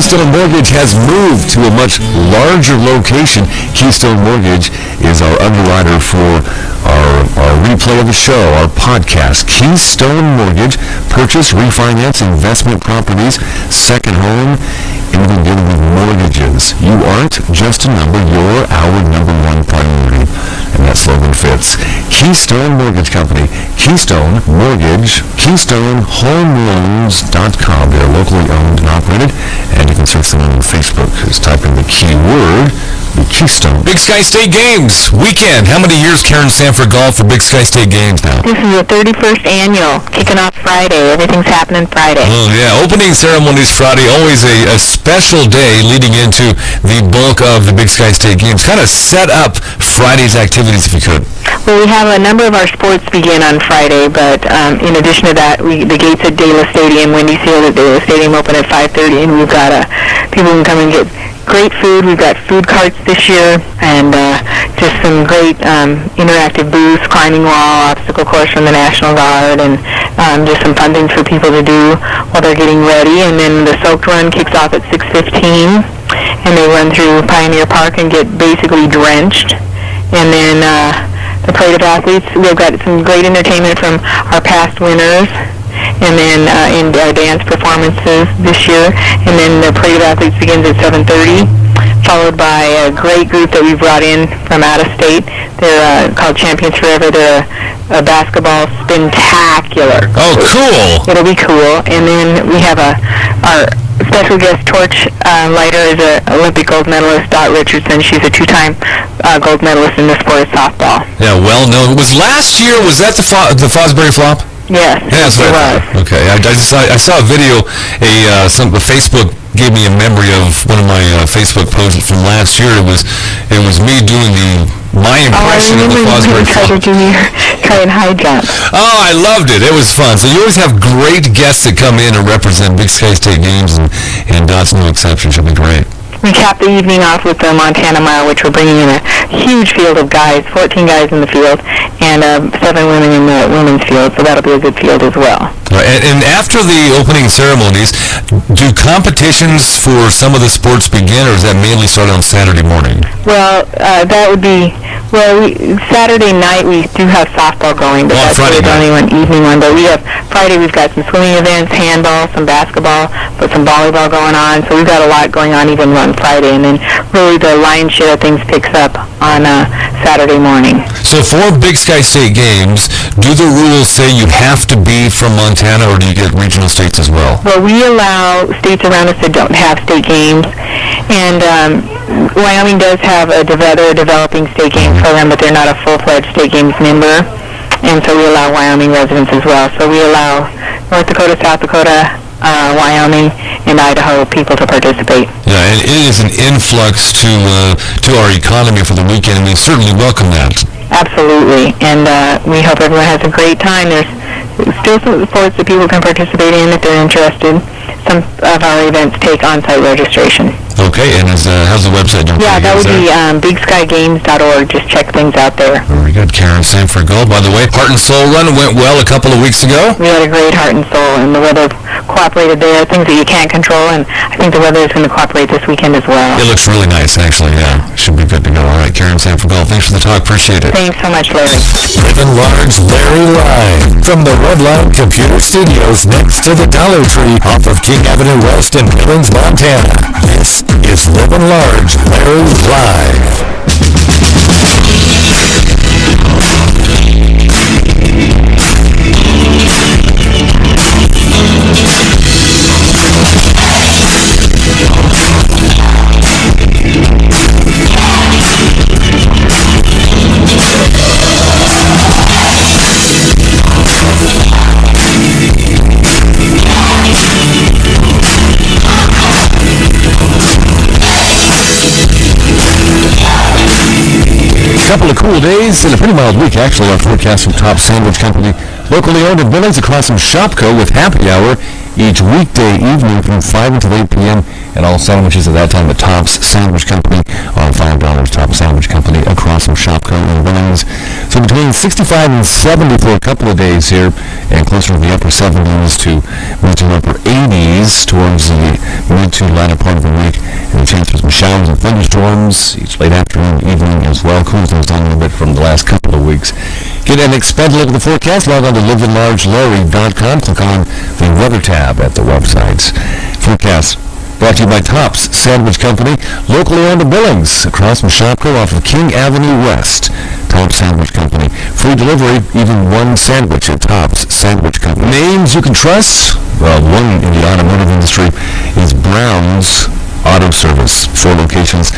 Keystone Mortgage has moved to a much larger location. Keystone Mortgage is our underwriter for our replay of the show, our podcast. Keystone Mortgage, purchase, refinance, investment properties, second home, and even dealing with mortgages. You aren't just a number, you're our number one priority. And that slogan fits. Keystone Mortgage Company, Keystone Mortgage, KeystoneHomeLoans.com. They're locally owned and operated, and you can search them on Facebook. Just type in the keyword, the Keystone. Big Sky State Games weekend. How many years Karen Sanford golf for Big Sky State Games now? This is the 31st annual, kicking off Friday. Everything's happening Friday. Oh, yeah. Opening ceremonies Friday, always a special day leading into the bulk of the Big Sky State Games. Kind of set up Friday's activities, if you could. Well, we have a number of our sports begin on Friday, but in addition to that, the gates at De La Stadium, Wendy's Field at De La Stadium open at 5:30, and we've got people can come and get great food. We've got food carts this year, and just some great interactive booths, climbing wall, obstacle course from the National Guard, and just some fun things for people to do while they're getting ready. And then the soaked run kicks off at 6:15, and they run through Pioneer Park and get basically drenched. And then the Parade of Athletes, we've got some great entertainment from our past winners, and then in our dance performances this year. And then the Parade of Athletes begins at 7:30, followed by a great group that we brought in from out of state. They're called Champions Forever. They're a basketball spectacular. Oh, cool. It'll be cool. And then we have our special guest torch lighter is an Olympic gold medalist, Dot Richardson. She's a two-time gold medalist in the sport of softball. Yeah, well known. Was last year, was that the Fosbury flop? Yes, yeah, it was. Okay, I saw a video. Facebook gave me a memory of one of my Facebook posts from last year. It was me doing my impression of the Fosbury flop. Try and high jump. Oh, I loved it. It was fun. So you always have great guests that come in and represent Big Sky State Games, and Dot's no exception. She'll be great. We capped the evening off with the Montana Mile, which we're bringing in a huge field of guys, 14 guys in the field, and 7 women in the women's field, so that'll be a good field as well. Right. And after the opening ceremonies, do competitions for some of the sports begin, or does that mainly start on Saturday morning? Well, that would be... Saturday night we do have softball going, but that's really the only evening one. But Friday we've got some swimming events, handball, some basketball, but some volleyball going on. So we've got a lot going on even on Friday, and then really the lion's share of things picks up on Saturday morning. So for Big Sky State Games, do the rules say you have to be from Montana, or do you get regional states as well? Well, we allow states around us that don't have state games, and Wyoming does have a developing state games program, but they're not a full-fledged state games member, and so we allow Wyoming residents as well. So we allow North Dakota, South Dakota, Wyoming, and Idaho people to participate. Yeah, and it is an influx to our economy for the weekend, and we certainly welcome that. Absolutely, and we hope everyone has a great time. There's still some sports that people can participate in if they're interested. Some of our events take on-site registration. Okay, and how's the website? Yeah, that would be bigskygames.org. Just check things out there. Very good. Karen Sanford Gold. By the way, Heart and Soul Run went well a couple of weeks ago. We had a great Heart and Soul, and the weather cooperated there. Things that you can't control, and I think the weather is going to cooperate this weekend as well. It looks really nice, actually. Yeah, should be good to go. All right, Karen Sanford Gold. Thanks for the talk. Appreciate it. Thanks so much, Larry. Livin Large Larry live from the Redline Computer Studios next to the Dollar Tree off of King Avenue West in Billings, Montana. This is Livin Large Larry live. Couple of cool days and a pretty mild week, actually. Our forecast from Top Sandwich Company, locally owned in Billings, across from Shopco with happy hour each weekday evening from 5 until 8 p.m. and all sandwiches at that time at Tops Sandwich Company on $5. Tops Sandwich Company across from Shopco and Billings. So between 65 and 70 for a couple of days here, and closer to the upper 70s to mid to upper 80s towards the mid to latter part of the week, and a chance for some showers and thunderstorms each late afternoon, evening as well. Cools those down a little bit from the last couple of weeks. Get an expanded look at the forecast. Log on to livinlargelarry.com. Click on the weather tab at the website's forecast. Brought to you by Tops Sandwich Company, locally owned in Billings, across from Shopco off of King Avenue West. Tops Sandwich Company. Free delivery, even one sandwich at Tops Sandwich Company. Names you can trust? Well, one in the automotive industry is Brown's Auto Service. 4 locations.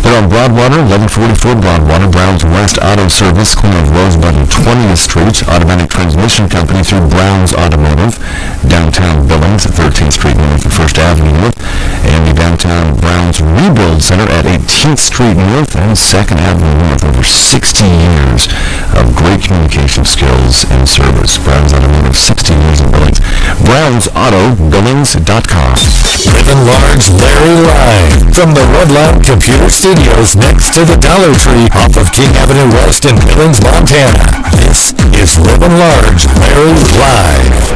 They're on Broadwater, 1144 Broadwater, Brown's West Auto Service, corner of Rosebud and 20th Street. Automatic Transmission Company through Brown's Automotive. Downtown Billings at 13th Street North and 1st Avenue North. And the downtown Brown's Rebuild Center at 18th Street North and 2nd Avenue North. Over 60 years of great communication skills and service. Brown's Automotive, 60 years in Billings. BrownsAutoBillings.com. Livin Large, Larry Live from the Redline Computer Studios next to the Dollar Tree off of King Avenue West in Billings, Montana. This is Livin Large, Larry Live.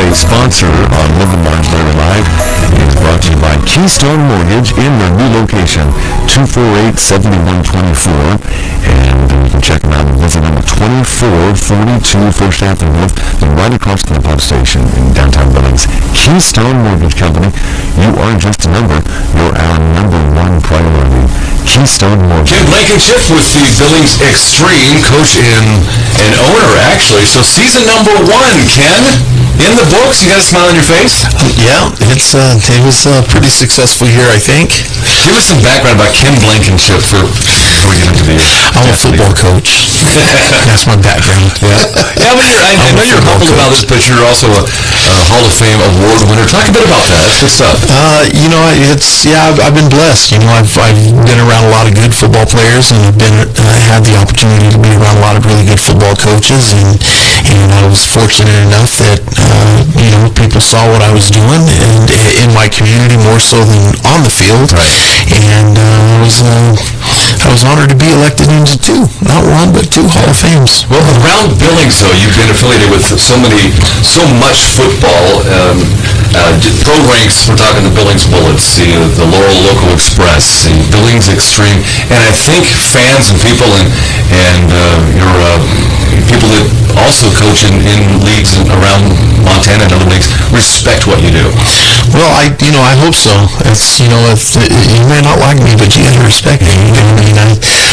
Sponsor on Livin Large Larry Live is brought to you by Keystone Mortgage in their new location, 248-7124, and you can check them out and visit them at 2442 First Avenue North, and right across from the pub station in downtown Billings. Keystone Mortgage Company, you aren't just a number, you're our number one priority. Keystone Mortgage. Ken Blankenship with the Billings Extreme, coach and owner, actually. So season number 1, Ken. In the books, you got a smile on your face? Yeah, it was a pretty successful year, I think. Give us some background about Ken Blankenship before we get into the... I'm a football coach. That's my background. Yeah, I know you're humble about this, but you're also a Hall of Fame award winner. Talk a bit about that. That's good stuff. I've been blessed. I've been around a lot of good football players, and I had the opportunity to be around a lot of really good football coaches, and I was fortunate enough that people saw what I was doing, and in my community more so than on the field. Right. And I was honored to be elected into 2, not 1, but 2 Hall of Fames. Well, around Billings, though, you've been affiliated with so much football. Pro ranks, we're talking the Billings Bullets, the Laurel Local Express, the Billings Extreme, and I think fans and people and your people that also coach in leagues around Montana and other leagues respect what you do. Well, I hope so. It's, you may not like me, but you gotta respect me.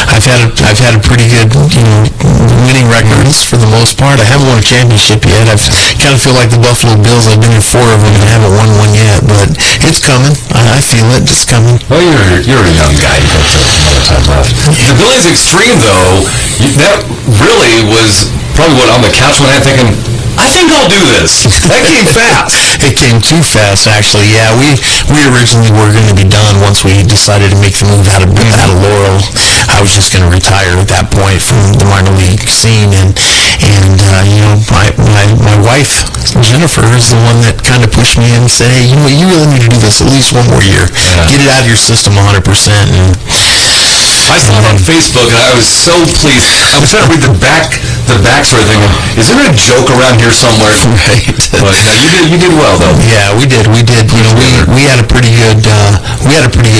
I've had a pretty good, winning records for the most part. I haven't won a championship yet. I kind of feel like the Buffalo Bills. I've been in 4 of them and haven't won one yet, but it's coming. I feel it. It's coming. Well, you're a young guy. You got some time left. The Billings Extreme, though, that really was probably what on the couch one night thinking, I think I'll do this. That came fast. It came too fast, actually. Yeah, we originally were going to be done once we decided to make the move out of Laurel. I was just going to retire at that point from the minor league scene, and my wife Jennifer is the one that kind of pushed me in and said, hey, you really need to do this at least 1 more year. Yeah. Get it out of your system 100%. And I saw it on Facebook, and I was so pleased. I was trying to read the backstory thing. Is there a joke around here somewhere? Right. But you did well, though. Yeah, we did. We had a pretty good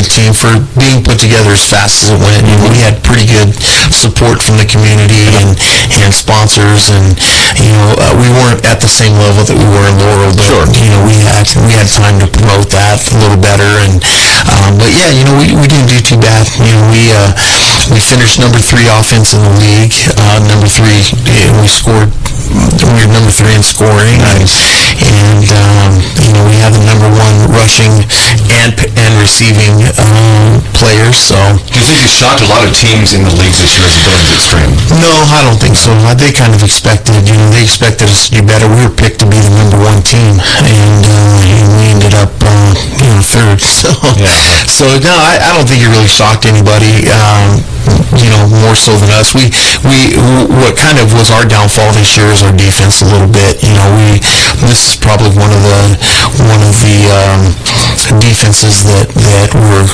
team for being put together as fast as it went. We had pretty good support from the community and sponsors, and we weren't at the same level that we were in Laurel, but sure. We had time to promote that a little better, and but yeah, we didn't do too bad. We finished number 3 offense in the league. Number 3, we scored. We were number 3 in scoring, and we had the number 1 rushing and receiving players. So do you think you shocked a lot of teams in the leagues this year as a Billings Extreme? No, I don't think so. They kind of expected, they expected us to do better. We were picked to be the number one team, and we ended up, third. So no, I don't think it really shocked anybody. More so than us. What kind of was our downfall this year is our defense a little bit. This is probably one of the defenses that were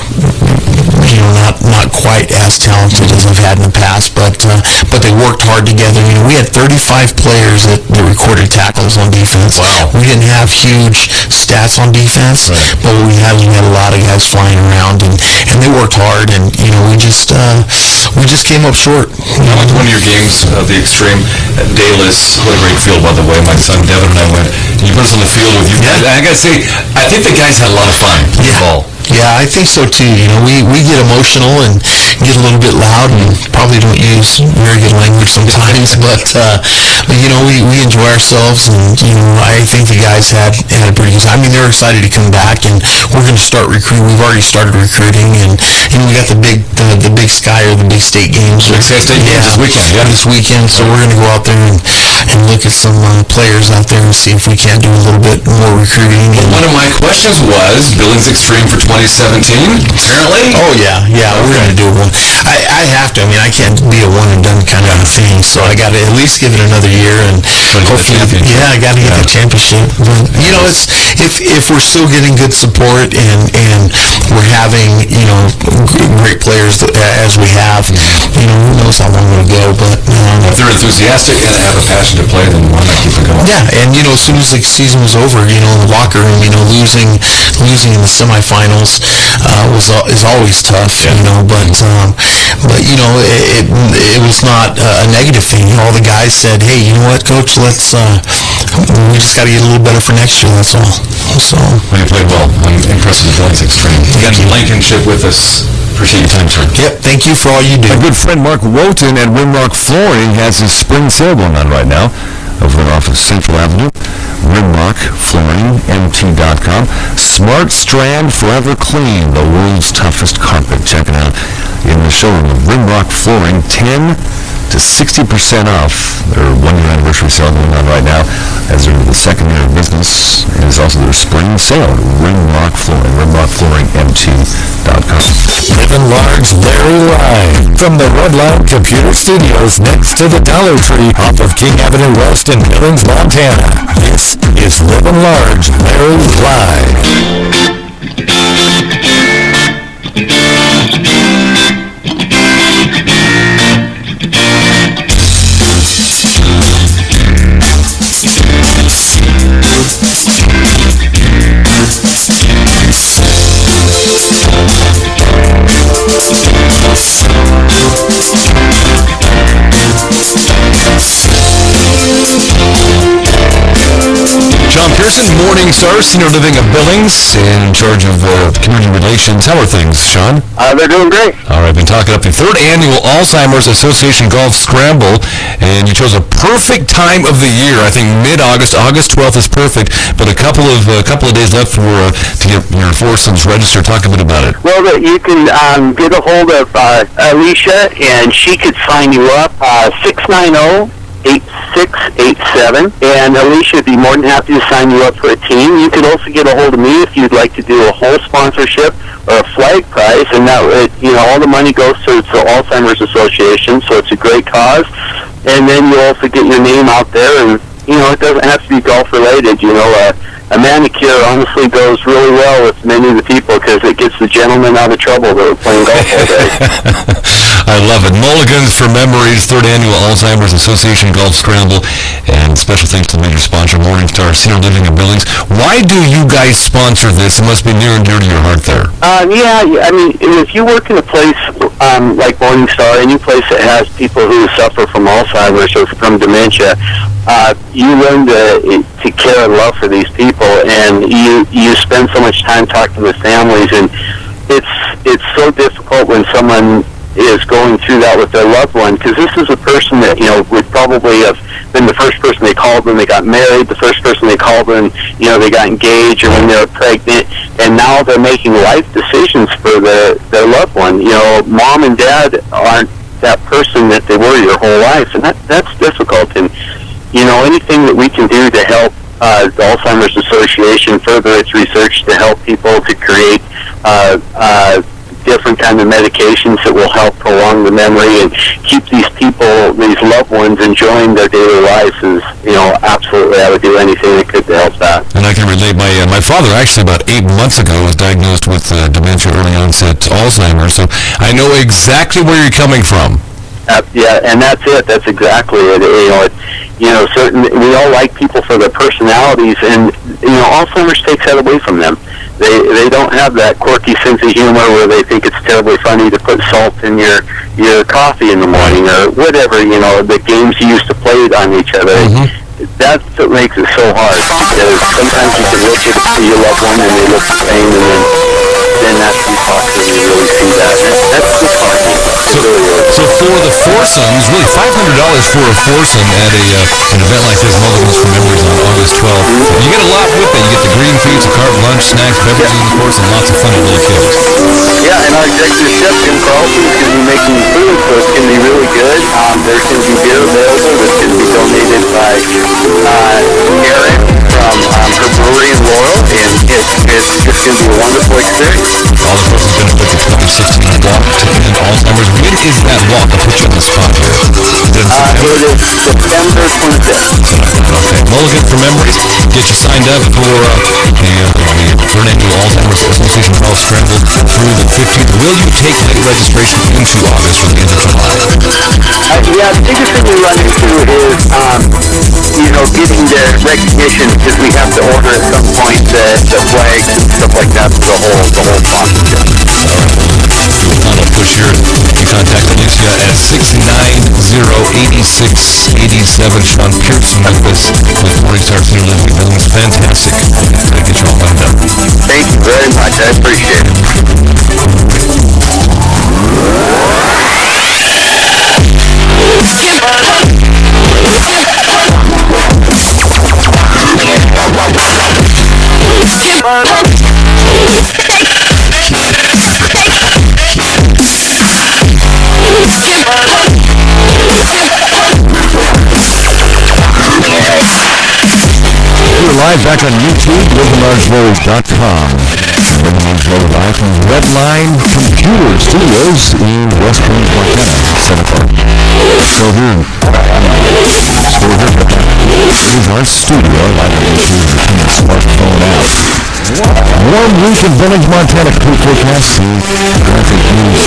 not quite as talented as I've had in the past, but they worked hard together. We had 35 players that recorded tackles on defense. Wow. We didn't have huge stats on defense, but we had a lot of guys flying around, and they worked hard, and we just came up short. I went to one of your games, the Extreme at Dalis. What a great field, by the way. My son Devin and I went. You put us on the field with you guys. I got to say, I think the guys had a lot of fun playing ball. Yeah, I think so too. We get emotional and get a little bit loud and probably don't use very good language sometimes, but we enjoy ourselves, and I think the guys had a pretty good time. They're excited to come back, and we're going to start recruiting. We've already started recruiting, and we got the big Sky or the big state games. State games this weekend. Yeah, this weekend. So we're going to go out there and look at some players out there and see if we can't do a little bit more recruiting. One of my questions was Billings Extreme for 2017, apparently. Oh, yeah, we're going to do one. I have to. I can't be a one-and-done kind of thing, so I got to at least give it another year, and hopefully, I got to get the championship. But, it's if we're still getting good support and we're having, great players as we have, who knows how long it'll go, but... if they're enthusiastic and have a passion to play, then why not keep it going? Yeah, and, as soon as the season was over, in the locker room, losing in the semifinals is always tough, but it was not a negative thing. All the guys said, hey, you know what, Coach, we just got to get a little better for next year, that's all. So. Well, you played well. I'm impressed with the Billings Extreme. You got Blankenship with us. Appreciate your time, sir. Yep, thank you for all you do. My good friend Mark Wotan at Rimrock Flooring has his spring sale going on right now over off of Central Avenue. Rimrock Flooring, MT.com. Smart Strand Forever Clean, the world's toughest carpet. Check it out in the showroom of Rimrock Flooring. 10 to 60% off their one-year anniversary sale going on right now, as they're in the second year of business, and it's also their spring sale. Rimrock Flooring, RimrockFlooringMT.com. Livin Large, Larry Live from the Redline Computer Studios next to the Dollar Tree off of King Avenue West in Billings, Montana. This is Livin Large, Larry Live. John Pearson, Morning Star, Senior Living of Billings, in charge of community relations. How are things, Sean? They're doing great. All right, been talking up the third annual Alzheimer's Association Golf Scramble, and you chose a perfect time of the year. I think mid-August, August 12th is perfect, but a couple of days left to get your foursomes registered. Talk a bit about it. Well, you can get a hold of Alicia, and she could sign you up. 690-8687, and Alicia would be more than happy to sign you up for a team. You could also get a hold of me if you'd like to do a whole sponsorship or a flag prize, and that would, all the money goes to the Alzheimer's Association, so it's a great cause. And then you also get your name out there, and it doesn't have to be golf related. A manicure honestly goes really well with many of the people because it gets the gentlemen out of trouble that are playing golf all day. I love it. Mulligans for Memories, third annual Alzheimer's Association Golf Scramble, and special thanks to the major sponsor, Morningstar Senior Living of Billings. Why do you guys sponsor this? It must be near and dear to your heart there. If you work in a place like Morningstar, any place that has people who suffer from Alzheimer's or from dementia, you learn to care and love for these people, and you spend so much time talking to the families, and it's so difficult when someone is going through that with their loved one, because this is a person that would probably have been the first person they called when they got married, the first person they called when they got engaged or when they were pregnant, and now they're making life decisions for their loved one. A mom and dad aren't that person that they were your whole life, and that's difficult. And anything that we can do to help the Alzheimer's Association further its research to help people to create different kind of medications that will help prolong the memory and keep these people, these loved ones, enjoying their daily lives is, absolutely, I would do anything that could to help that. And I can relate. My father, actually, about 8 months ago, was diagnosed with dementia, early onset Alzheimer's, so I know exactly where you're coming from. Yeah, and that's it. That's exactly it. Certain we all like people for their personalities, and Alzheimer's takes that away from them. They don't have that quirky sense of humor where they think it's terribly funny to put salt in your coffee in the morning or whatever. The games you used to play on each other. Mm-hmm. That's what makes it so hard, because sometimes you can look at your loved one and they look the same, and then after you talk to them, you really see that. That's disheartening. So for the foursomes, really $500 for a foursome at an event like this, Mulligans for Memories on August 12th. You get a lot with it. You get the green feeds, a cart, lunch, snacks, beverages, of course, and lots of fun with little kids. Yeah, and our executive chef, Jim Carlson, is going to be making food, so it's going to be really good. There's going to be beer available that's going to be donated by Erin from her brewery in Laurel, and it's just going to be a wonderful experience. All the proceeds benefit the 2016 walk to end Alzheimer's. When is that walk? I'll put you on the spot here. It is September 25th. Okay, Mulligan for Memories. Get you signed up for the third annual Alzheimer's Association Health Scramble through the 15th. Will you take late registration into August or the end of July? Yeah, the biggest thing we run into is, getting the recognition, because we have to order at some point the flags and stuff like that for the whole sponsorship. I'll push here. You contact Alicia at 690-8687. Sean Pearson with us with Morningstar Senior Living Buildings. Fantastic. Gotta get you all lined up. Thank you very much. I appreciate it. We're live back on YouTube, LivinLargeLawyers.com. Livin Large Lawyer live from Redline Computer Studios in West Point, Montana. 7 o'clock. Still here. It is our studio, live on YouTube. Turn the smartphone out. Warm week in Village, Montana. Crew forecast. See graphic news.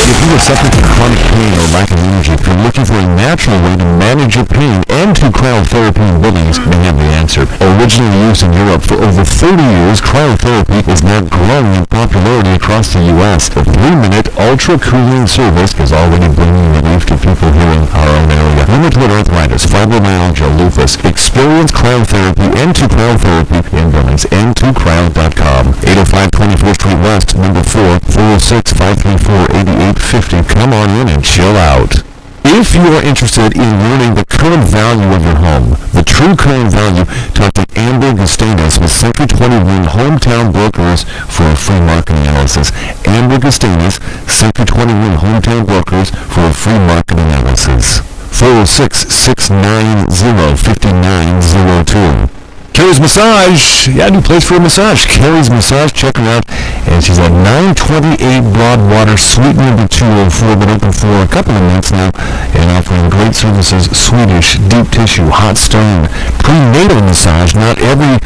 If you are suffering from chronic pain or lack of energy, if you're looking for a natural way to manage your pain and to cryotherapy in Billings, we have the answer. Originally used in Europe for over 30 years, cryotherapy is now growing in popularity across the U.S. A 3-minute ultra-cooling service is already bringing relief to people here in our own area. Rheumatoid arthritis, fibromyalgia, lupus. Experience cryotherapy and to cryotherapy in Billings. N2cryo.com. 805 24th Street West, number 4, 406-534-8850. Come on in and chill out. If you are interested in learning the current value of your home, the true current value, talk to Amber Gustanis with Century 21 Hometown Brokers for a free market analysis. Amber Gustanis, Century 21 Hometown Brokers for a free market analysis. 406-690-5902. Carrie's Massage. Yeah, new place for a massage. Carrie's Massage. Check her out. And she's at 928 Broadwater, Suite number 204. Been open for a couple of months now and offering great services. Swedish, deep tissue, hot stone, prenatal massage. Not every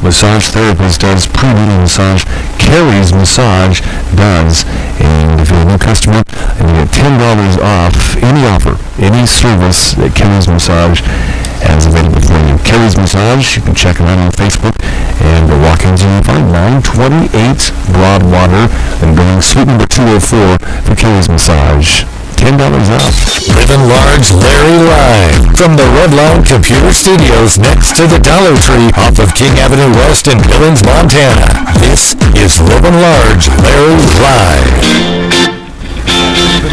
massage therapist does prenatal massage. Carrie's Massage does. And if you're a new customer, you get $10 off any offer, any service that Carrie's Massage has available for you. Carrie's Massage, you can check them out on Facebook and walk-ins you can find 928 Broadwater and going Suite number 204 for Carrie's Massage. $10 off. Livin Large Larry live from the Redline Computer Studios next to the Dollar Tree off of King Avenue West in Billings, Montana. This is Livin Large Larry live.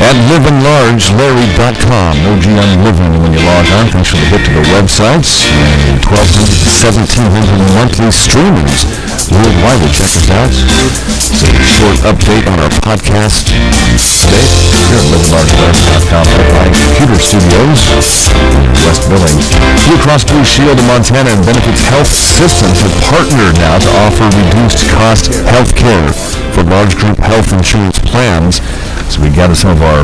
At LivinLargeLarry.com. No G on Livin when you log on. Thanks for the hit to the websites. And 1,200 to 1,700 monthly streamers worldwide to check us out. So update on our podcast today here at LivinLargeLarge.com online computer studios in West Billings. Blue Cross Blue Shield of Montana and Benefits Health Systems have partnered now to offer reduced cost health care for large group health insurance plans. So we gathered some of our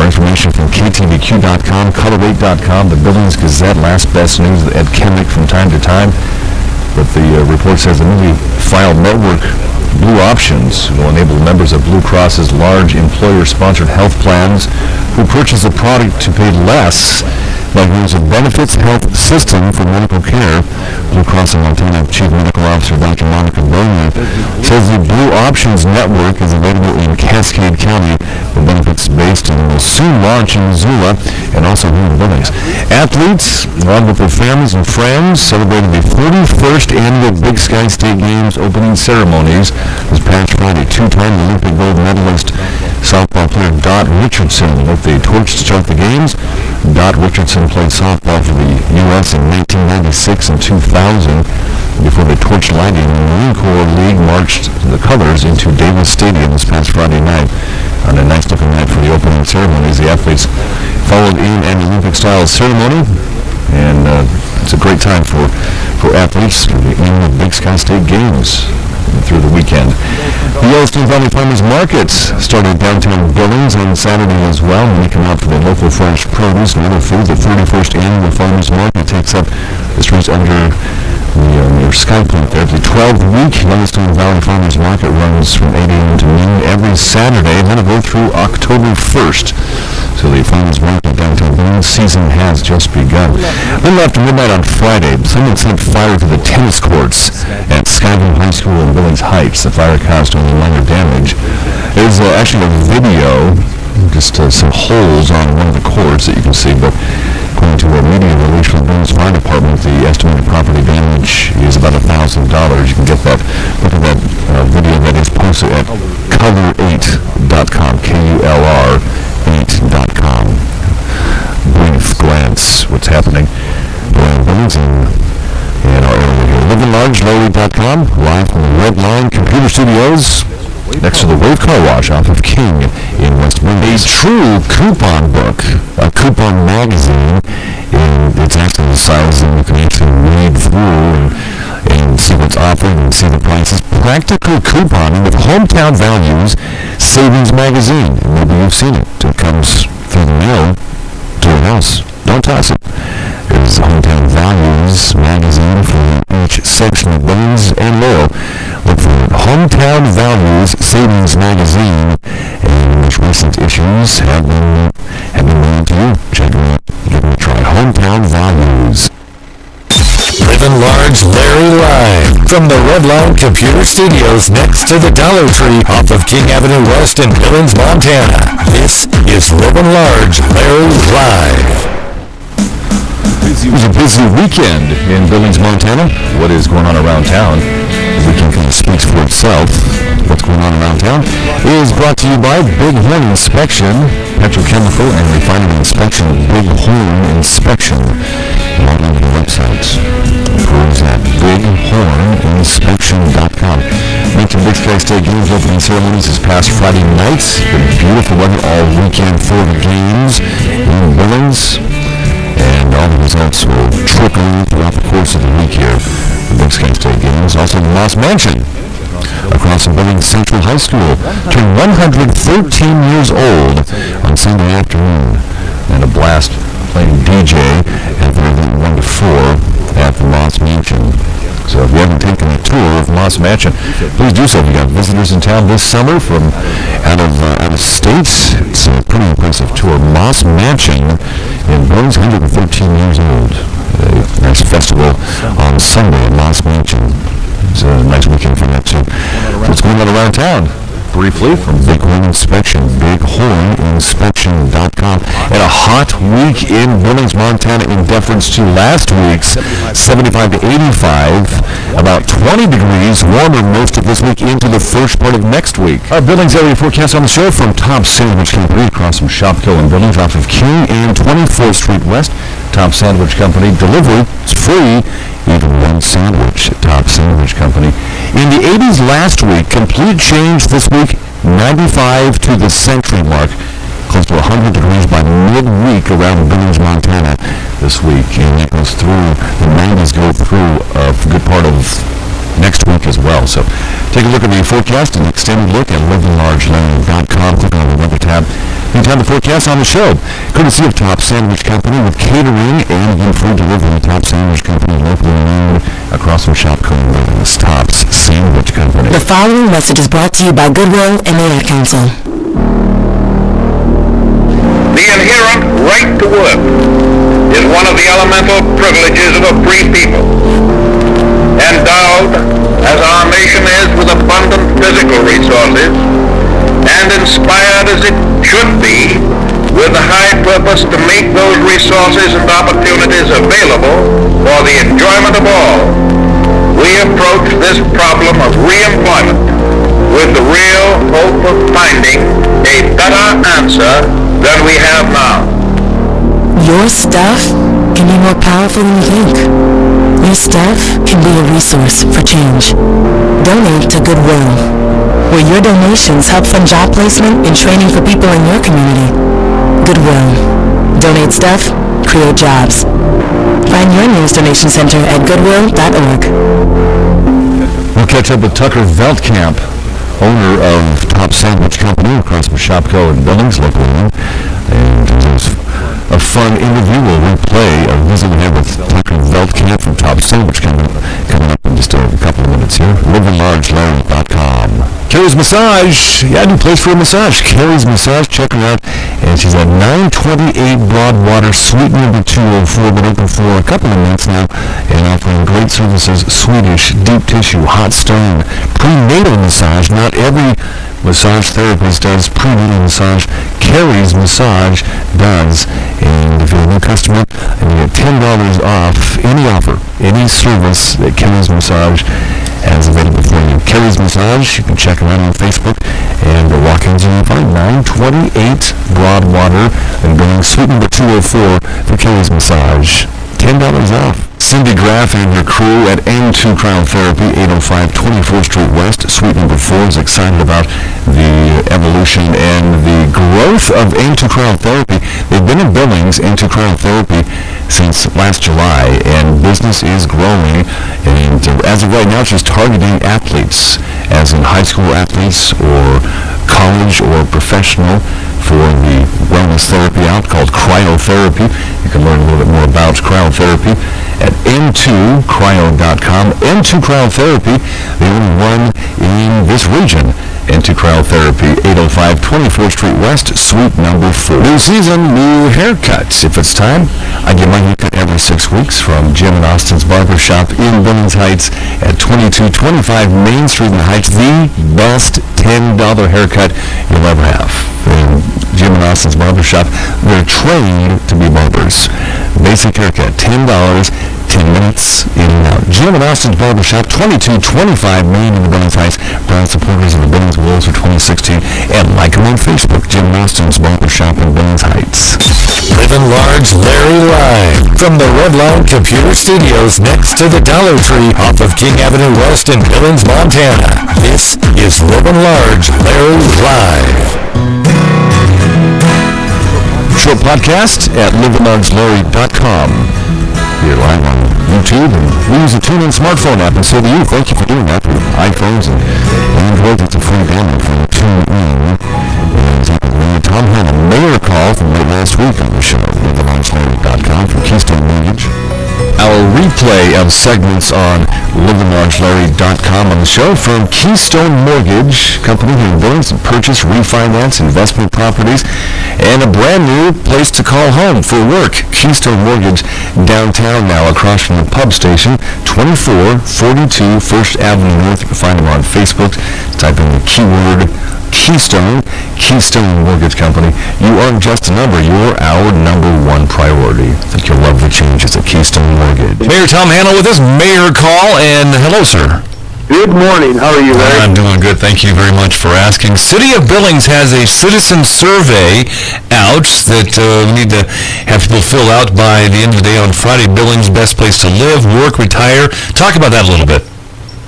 information from KTVQ.com, Color8.com, the Billings Gazette, Last Best News, Ed Kemnick from time to time. But the report says the newly filed network Blue Options will enable members of Blue Cross's large employer-sponsored health plans who purchase a product to pay less by use of Benefits Health System for medical care. Blue Cross of Montana Chief Medical Officer Dr. Monica Bernier says the Blue Options network is available in Cascade County. The benefits based and will soon launch in Missoula and also here in Billings. Athletes, along with their families and friends, celebrated the 41st annual Big Sky State Games opening ceremonies this past Friday. Two-time Olympic gold medalist softball player Dot Richardson lit the torch to start the games. Dot Richardson played softball for the U.S. in 1996 and 2000 before the torch lighting. The Marine Corps League marched the colors into Davis Stadium this past Friday night. On a nice-looking night for the opening ceremonies, the athletes followed in an Olympic-style ceremony, and it's a great time for athletes in the Big Sky State Games through the weekend. The Yellowstone Valley Farmers Market started downtown Billings on Saturday as well, making out for the local fresh produce and other food. The 31st annual Farmers Market takes up the streets under your Sky Point there. The 12-week Yellowstone Valley Farmers Market runs from 8 a.m. to noon every Saturday, and that'll go through October 1st. So the Farmers Market downtown Billings season has just begun. A little after midnight on Friday, someone set fire to the tennis courts at Skyview High School in Billings Heights. The fire caused only minor damage. There's actually a video, just some holes on one of the courts that you can see, but according to a media release from the Billings Fire Department, the estimated property damage is about $1,000. You can get that, look at that video that is posted at color8.com, KULR8.com. Brief glance what's happening around Billings in our area here. LivinLargeLarge.com, live from the Red Line Computer Studios next to the Wave Car Wash off of King in West Billings. A true coupon book, a coupon magazine, and it's actually the size that you can actually read through and see what's offered and see the prices. Practical couponing with Hometown Values Savings Magazine. Maybe you've seen it. It comes through the mail to your house. Don't toss it. There's Hometown Values Magazine for each section of Billings and Laurel. Look for Hometown Values Savings Magazine, and most recent issues have been mailed to you. Check them out. Give them a try. Hometown Values. Livin Large Larry live from the Red Line Computer Studios next to the Dollar Tree off of King Avenue West in Billings, Montana. This is Livin Large Larry live. It was a busy weekend in Billings, Montana. What is going on around town? The weekend kind of speaks for itself. What's going on around town is brought to you by Big Horn Inspection, Petrochemical and Refinery Inspection. Big Horn Inspection. Log on to the website. Cruise at bighorninspection.com. Mentioned Big Sky State Games opening ceremonies this past Friday night. Been beautiful weather all weekend for the games in Billings. And all the results will trickle in throughout the course of the week here. The Big Sky State Games. Also the Moss Mansion across from Billings Central High School turned 113 years old on Sunday afternoon. And a blast playing DJ at the 1 to 4 at the Moss Mansion. So if you haven't taken a tour of Moss Mansion, please do so. We got visitors in town this summer from out of state. It's a pretty impressive tour. Moss Mansion in Billings, 113 years old. A nice festival on Sunday at Moss Mansion. It's a nice weekend for that too. What's going on around town? Briefly from Big Horn Inspection, bighorninspection.com. And a hot week in Billings, Montana in deference to last week's 75 to 85. About 20 degrees warmer most of this week into the first part of next week. Our Billings area forecast on the show from Top Sandwich Company across from Shopkill and Billings off of King and 24th Street West. Top Sandwich Company delivery is free. Even one sandwich at Top Sandwich Company. In the 80s last week, complete change this week 95 to the century mark. Close to 100 degrees by midweek around Billings, Montana this week. And it goes through, the 90s go through a good part of next week as well. So take a look at the forecast, an extended look at livinlargeland.com. Click on the weather tab. You can have the forecast on the show. Courtesy of Top Sandwich Company with catering and food delivery. Top Sandwich Company, locally known across from Shopco and Livins. Top's Sandwich Company. The following message is brought to you by Goodwill and the Ad Council. The inherent right to work is one of the elemental privileges of a free people. Endowed, as our nation is, with abundant physical resources, and inspired as it should be with the high purpose to make those resources and opportunities available for the enjoyment of all, we approach this problem of reemployment with the real hope of finding a better answer than we have now. Your stuff can be more powerful than you think. Your stuff can be a resource for change. Donate to Goodwill, where your donations help fund job placement and training for people in your community. Goodwill. Donate stuff, create jobs. Find your nearest donation center at goodwill.org. We'll catch up with Tucker Veldkamp, owner of Top Sandwich Company across from Shopco and Billings, locally owned. And it was a fun interview. We'll replay a visit we had with Tucker Veldkamp from Top Sandwich Company coming up in just a couple of minutes here. LivinLargeLarry.com. Carrie's Massage. Yeah, new place for a massage. Carrie's Massage. Check her out. And she's at 928 Broadwater, Suite number 204. Been open for a couple of months now and offering great services. Swedish, deep tissue, hot stone, prenatal massage. Not every massage therapist does prenatal massage. Carrie's Massage does. And if you're a new customer, and you get $10 off any offer, any service that Carrie's Massage has available for you. Carrie's Massage, you can check them out on Facebook, and the walk-ins you can find 928 Broadwater and going Suite number 204 for Carrie's Massage. $10 off. Cindy Graff and her crew at N2 Cryotherapy, 805 24th Street West, Suite number 4, is excited about the evolution and the growth of N2 Cryotherapy. They've been in Billings, N2 Cryotherapy, since last July, and business is growing. And as of right now, it's just targeting athletes, as in high school athletes or college or professional, for the wellness therapy out called cryotherapy. You can learn a little bit more about cryotherapy at n2cryo.com. N2 Cryotherapy, the only one in this region. N2 Cryotherapy, 805 24th Street West, Suite number 4. New season, new haircuts. If it's time, I get my haircut every 6 weeks from Jim and Austin's Barbershop in Billings Heights at 2225 Main Street in Heights. The best $10 haircut you'll ever have. And Jim and Austin's Barbershop, they're trained to be barbers. Basic haircut, $10, 10 minutes in and out. Jim and Austin's Barbershop, 2225 Main in the Billings Heights. Proud supporters of the Billings Wolves for 2016. And like them on Facebook, Jim and Austin's Barbershop in Billings Heights. Livin Large Larry live from the Redline Computer Studios next to the Dollar Tree off of King Avenue West in Billings, Montana. This is Livin Large Larry live. Short podcast at livinlargelarry.com. We're live on YouTube, and we use the TuneIn smartphone app, and so do you. Thank you for doing that with iPhones and Android. It's a free download from TuneIn. And Tom had a mayor call from late last week on the show, livinlargelarry.com from Keystone Mortgage. Our replay of segments on livinlargelarry.com on the show from Keystone Mortgage Company here in Billings, purchase, refinance, investment properties, and a brand new place to call home for work. Keystone Mortgage downtown now across from the pub station, 2442 First Avenue North. You can find them on Facebook. Type in the keyword Keystone Mortgage Company. You aren't just a number, you're our number one priority. I think you'll love the changes at Keystone Mortgage. Mayor Tom Hanna with us, Mayor Call, and hello, sir. Good morning. How are you, Larry? I'm doing good. Thank you very much for asking. City of Billings has a citizen survey out that we need to have people fill out by the end of the day on Friday. Billings, best place to live, work, retire. Talk about that a little bit.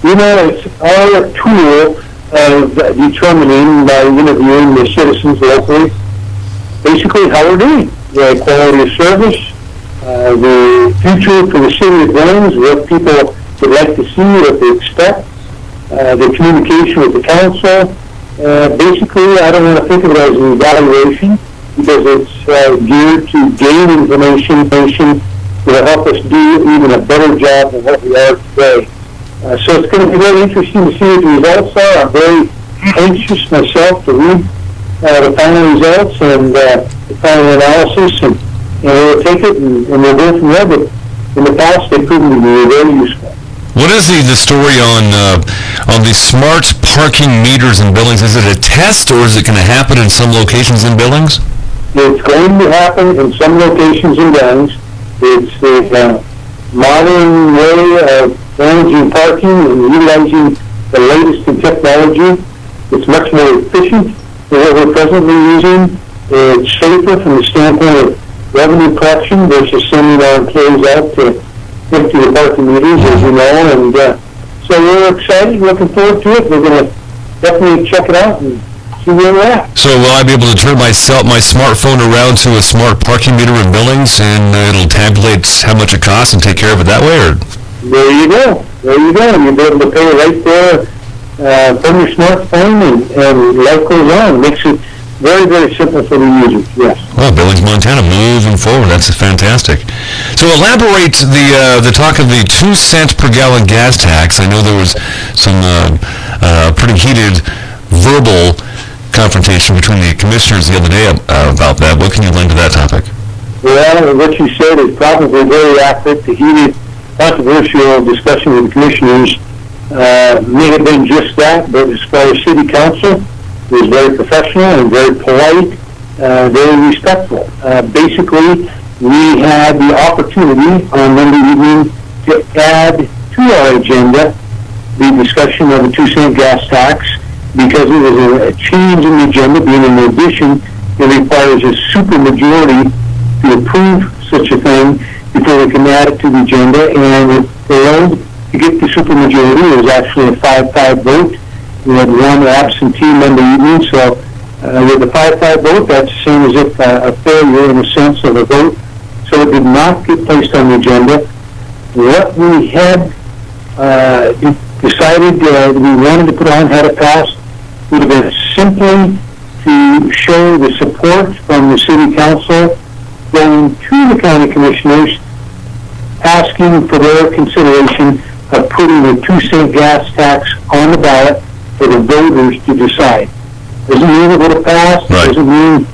You know, it's our tool of determining by interviewing the citizens locally, basically how we're doing, the quality of service, the future for the city of Billings, what people would like to see, what they expect, the communication with the council. Basically, I don't want to think of it as an evaluation because it's geared to gain information that will help us do even a better job than what we are today. So it's going to be very interesting to see what the results are. I'm very anxious myself to read the final results and the final analysis, and we'll take it and we'll go from there. But in the past, they've proven to be very useful. What is the story on the smart parking meters in Billings? Is it a test, or is it going to happen in some locations in Billings? It's going to happen in some locations in Billings. It's a modern way of managing parking and utilizing the latest in technology. It's much more efficient than what we're presently using. It's safer from the standpoint of revenue collection versus sending our employees out to empty the parking meters, as you know. And so we're excited, looking forward to it. We're going to definitely check it out and see where we're at. So will I be able to turn my smartphone around to a smart parking meter in Billings, and it'll tabulate how much it costs and take care of it that way? Or there you go. You'll be able to pay right there from your smartphone, and life goes on. It makes it very, very simple for the users, yes. Well, Billings, Montana, moving forward. That's fantastic. So elaborate the talk of the 2 cent per gallon gas tax. I know there was some pretty heated verbal confrontation between the commissioners the other day about that. What can you lend to that topic? Well, what you said is probably very accurate. The heated, controversial discussion with the commissioners may have been just that, but as far as city council, it was very professional and very polite, very respectful. Basically, we had the opportunity on Monday evening to add to our agenda the discussion of the 2 cent gas tax, because it was a change in the agenda, being in addition, it requires a supermajority to approve such a thing before we can add it to the agenda, and it failed to get the supermajority. It was actually a 5-5 vote. We had one absentee Monday evening, so with the 5-5 vote, that's the same as if a failure in the sense of a vote. So it did not get placed on the agenda. What we had decided we wanted to put on, had it passed, would have been simply to show the support from the city council going to the county commissioners, asking for their consideration of putting a 2 cent gas tax on the ballot for the voters to decide. Doesn't mean it would have passed. Right. Doesn't mean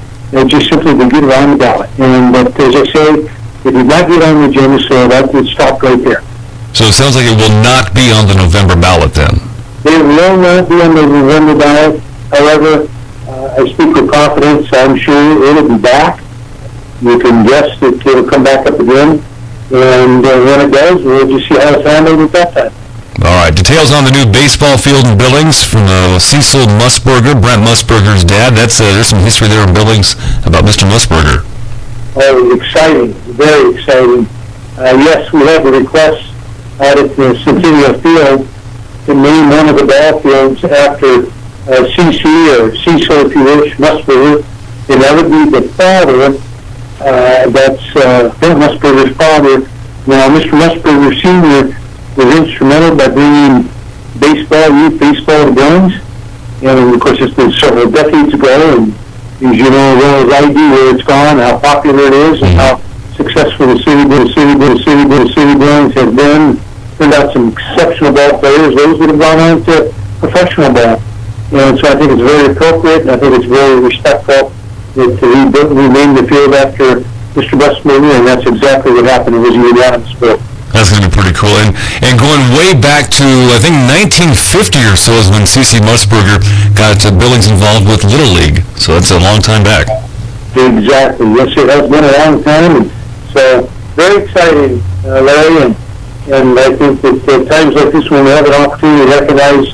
just simply to get it on the ballot. But as I say, it did not get on the agenda, so that would stop right there. So it sounds like it will not be on the November ballot then. It will not be on the November ballot. However, I speak with confidence. I'm sure it'll be back. You can guess that it'll come back up again. And when it does, we'll just see how it's handled at that time. All right, details on the new baseball field in Billings from Cecil Musburger, Brent Musburger's dad. There's some history there in Billings about Mr. Musburger. Oh, exciting, very exciting. Yes, we have a request out at the Centennial Field to name one of the ball fields after CC, or Cecil, if you wish, Musburger. And that would be the father, that's Brent Musburger's father. Now, Mr. Musburger Sr. was instrumental by bringing youth baseball to Billings. And of course, it's been several decades ago, and as you know as well as I do where it's gone, how popular it is, and how successful the city Billings has been. Turned out some exceptional ball players, those that have gone on to professional ball. And so I think it's very appropriate, and I think it's very respectful that we named the field after Mr. Musburger, and that's exactly what happened. It was a unanimous vote. That's going to be pretty cool. And going way back to, I think, 1950 or so is when C.C. Musburger got Billings involved with Little League. So that's a long time back. Exactly. Yes, it has been a long time. And so very exciting, Larry. And I think that at times like this, when we have an opportunity to recognize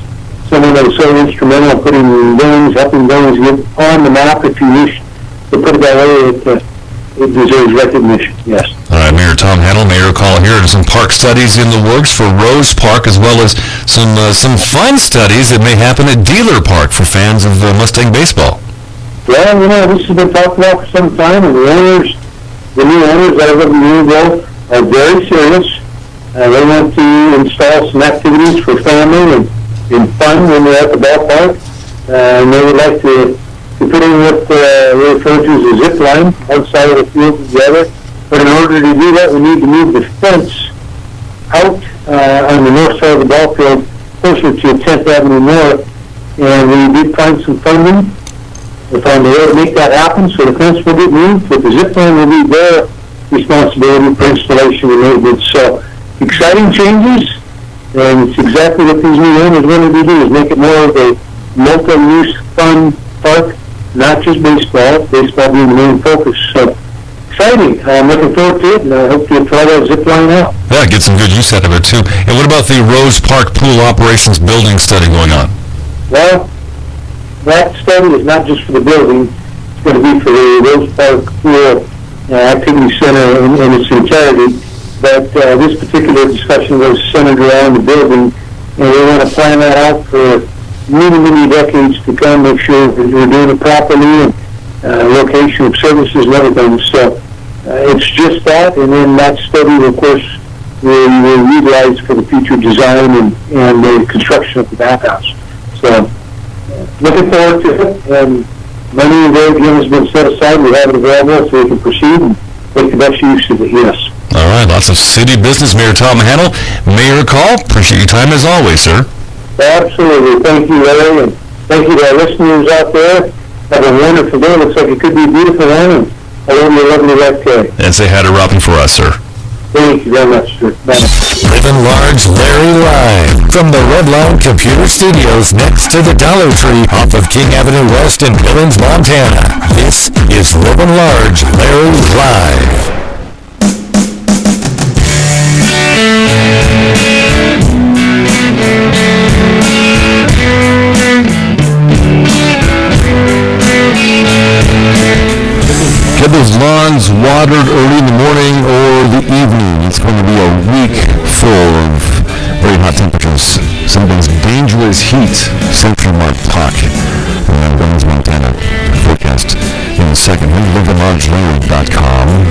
someone that was so instrumental in putting Billings, helping Billings get on the map, if you wish to put it that way, it deserves recognition, yes. All right, Mayor Tom Hannell, Mayor call here. There's some park studies in the works for Rose Park, as well as some fun studies that may happen at Dealer Park for fans of Mustang baseball. Yeah, this has been talked about for some time, and the new owners that are living in Louisville are very serious. They want to install some activities for family and fun when they're at the ballpark. And they would like to put in what we refer to as a zip line outside of the field together. But in order to do that, we need to move the fence out on the north side of the ball field, closer to 10th Avenue North. And we did find some funding. We found a way to make that happen, so the fence will get moved, but the zip line will be their responsibility for installation and maintenance. So exciting changes, and it's exactly what these new owners wanted to do, is make it more of a multi-use fun park, not just baseball being the main focus. So exciting. I'm looking forward to it, and I hope to try that zip line out. Yeah, get some good use out of it, too. And what about the Rose Park Pool Operations Building study going on? Well, that study is not just for the building. It's going to be for the Rose Park Pool Activity Center in its entirety. But this particular discussion was centered around the building, and we want to plan that out for many, many decades to come, make sure that we're doing it properly, and location of services and everything. So it's just that, and then that study, of course, we'll utilize for the future design and the construction of the bathhouse. So looking forward to it, and money again has been set aside. We have it available so we can proceed and make the best use of it, yes. All right, lots of city business. Mayor Tom Hannell, Mayor Call, appreciate your time as always, sir. Absolutely. Thank you, Larry, and thank you to our listeners out there. Have a wonderful day. Looks like it could be a beautiful one, and I hope you a lovely rest day. And say hi to Robin for us, sir. Thank you very much, sir. Bye. Livin Large Larry live from the Redline Computer Studios next to the Dollar Tree off of King Avenue West in Billings, Montana. This is Livin Large Larry live. Get those lawns watered early in the morning or the evening. It's going to be a week full of very hot temperatures. Sometimes dangerous heat. Century Mark Park in Billings, Montana. Forecast in a second. Here's livinlargeland.com.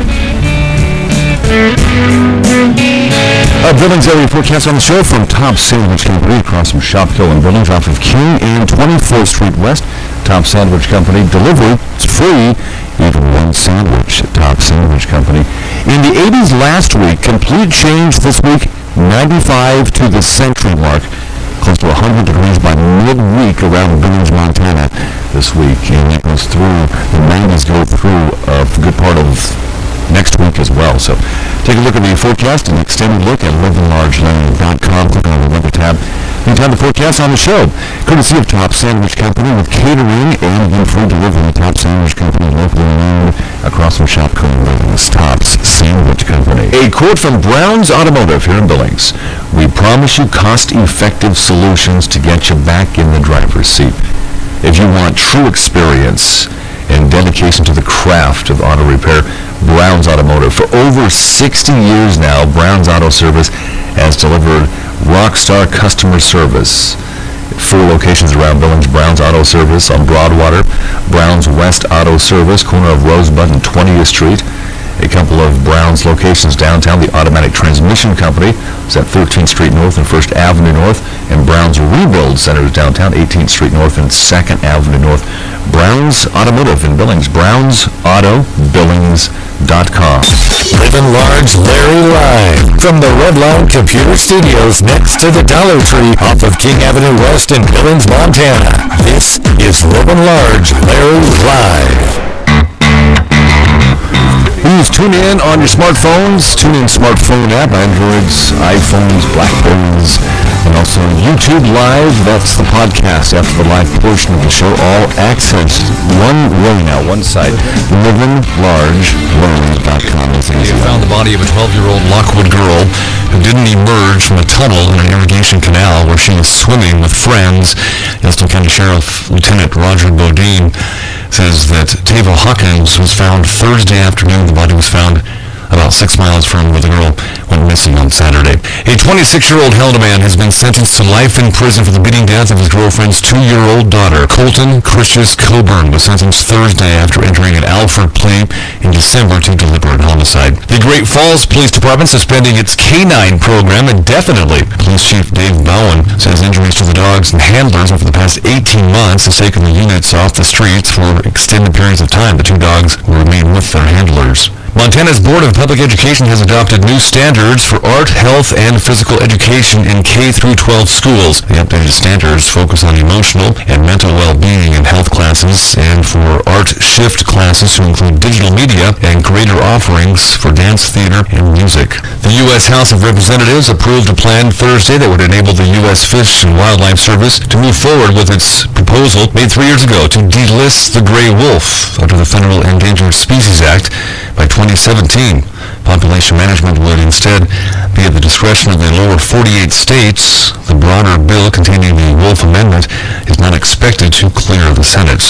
Billings area forecast on the show from Top Sandwich Company across from Shopkill and Billings off of King and 24th Street West. Top Sandwich Company delivery is free, even one sandwich at Top Sandwich Company. In the 80s last week, complete change this week, 95 to the century mark. Close to 100 degrees by midweek around Billings, Montana this week. And that goes through, the 90s go through a good part of next week as well. So take a look at the forecast, an extended look at livinlargeland.com. Click on the weather tab. You can have the forecast on the show. Courtesy of Top Sandwich Company with catering and free delivery. Top Sandwich Company, locally owned across from Shopco and Billings. Top's Sandwich Company. A quote from Brown's Automotive here in Billings. We promise you cost-effective solutions to get you back in the driver's seat. If you want true experience and dedication to the craft of auto repair, Brown's Automotive. For over 60 years now, Brown's Auto Service has delivered rock-star customer service. 4 locations around Billings. Brown's Auto Service on Broadwater, Brown's West Auto Service, corner of Rosebud and 20th Street. A couple of Brown's locations downtown. The Automatic Transmission Company is at 13th Street North and 1st Avenue North, and Brown's Rebuild Center is downtown, 18th Street North and 2nd Avenue North. Brown's Automotive in Billings. BrownsAutoBillings.com. Livin Large Larry live from the Redline Computer Studios next to the Dollar Tree off of King Avenue West in Billings, Montana. This is Livin Large Larry live. Please tune in on your smartphones. Tune in smartphone app, Androids, iPhones, Blackberries, and also YouTube Live. That's the podcast after the live portion of the show. All access one way now, one site. livinlargelarge.com. You found the body of a 12-year-old Lockwood girl who didn't emerge from a tunnel in an irrigation canal where she was swimming with friends. Yellowstone County Sheriff Lieutenant Roger Bodine says that Tava Hawkins was found Thursday afternoon. The body was found about 6 miles from where the girl went missing on Saturday. A 26-year-old Helena man has been sentenced to life in prison for the beating death of his girlfriend's 2-year-old daughter. Colton Christius Coburn was sentenced Thursday after entering an Alford plea in December to deliberate homicide. The Great Falls Police Department suspending its K-9 program indefinitely. Police Chief Dave Bowen says injuries to the dogs and handlers over the past 18 months has taken the units off the streets for extended periods of time. The 2 dogs will remain with their handlers. Montana's Board of Public Education has adopted new standards for art, health, and physical education in K-12 schools. The updated standards focus on emotional and mental well-being in health classes and for art shift classes to include digital media and greater offerings for dance, theater, and music. The U.S. House of Representatives approved a plan Thursday that would enable the U.S. Fish and Wildlife Service to move forward with its proposal made 3 years ago to delist the gray wolf under the Federal Endangered Species Act by 2017. Population management would instead be at the discretion of the lower 48 states. The broader bill containing the Wolf Amendment is not expected to clear the Senate.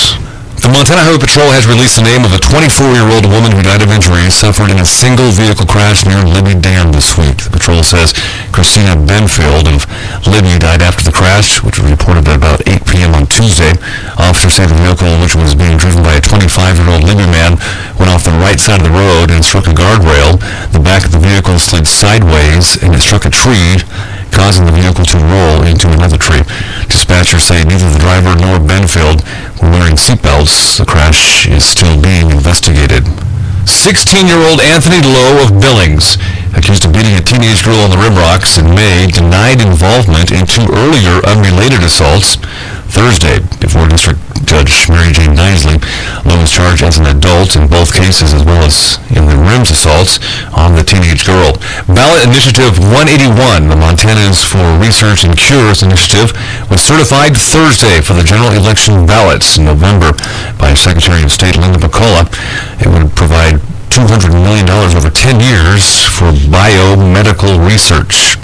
The Montana Highway Patrol has released the name of a 24-year-old woman who died of injuries suffered in a single vehicle crash near Libby Dam this week. The patrol says Christina Benfield of Libby died after the crash, which was reported at about 8 p.m. on Tuesday. Officers say the vehicle, which was being driven by a 25-year-old Libby man, went off the right side of the road and struck a guardrail. The back of the vehicle slid sideways and it struck a tree, causing the vehicle to roll into another tree. Dispatchers say neither the driver nor Benfield were wearing seatbelts. The crash is still being investigated. 16-year-old Anthony Lowe of Billings, accused of beating a teenage girl on the Rimrocks in May, denied involvement in 2 earlier unrelated assaults Thursday before District Judge Mary Jane Nisley. Lowe was charged as an adult in both cases as well as in the Rims assaults on the teenage girl. Ballot Initiative 181, the Montana's for Research and Cures initiative, was certified Thursday for the general election ballots in November by Secretary of State Linda McCullough. It would provide $200 million over 10 years for biomedical research.